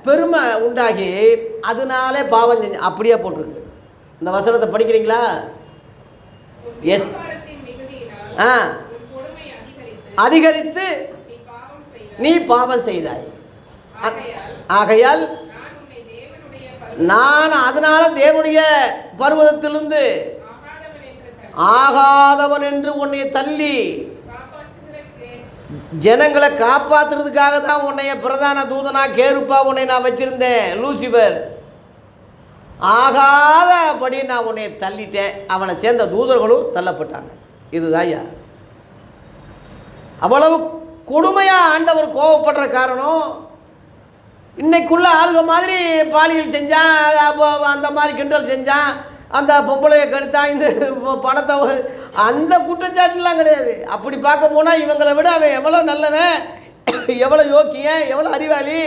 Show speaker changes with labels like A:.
A: பெருமை உண்டாகி அதனாலே பாவம் செஞ்ச அப்படியே போட்டிருக்கு. இந்த வசனத்தை படிக்கிறீங்களா? எஸ். அதிகரித்து நீ பாவம் செய்தாய். ஆகையால் நான் அதனால தேவனுடைய பர்வதத்திலிருந்து ஆகாதவன் என்று உன்னை தள்ளி ஜனங்களை காப்பாற்றுறதுக்காக தான் உன்னைய பிரதான தூதனா கேருப்பா உன்னை நான் வச்சிருந்தேன். லூசிபர் ஆகாதபடி நான் உன்னை தள்ளிட்டேன். அவனை சேர்ந்த தூதர்களும் தள்ளப்பட்டாங்க. இதுதான் ஐயா அவ்வளவு கொடுமையாக ஆண்டவர் கோவப்படுற காரணம். இன்னைக்குள்ள ஆளுக மாதிரி பாலியல் செஞ்சான், அந்த மாதிரி கிண்டல் செஞ்சான், அந்த பொம்பளையை கெடுத்தான், இந்த பணத்தை, அந்த குற்றச்சாட்டுலாம் கிடையாது. அப்படி பார்க்க போனால் இவங்களை விட அவன் எவ்வளோ நல்லவன், எவ்வளோ யோக்கியன், எவ்வளோ அறிவாளி,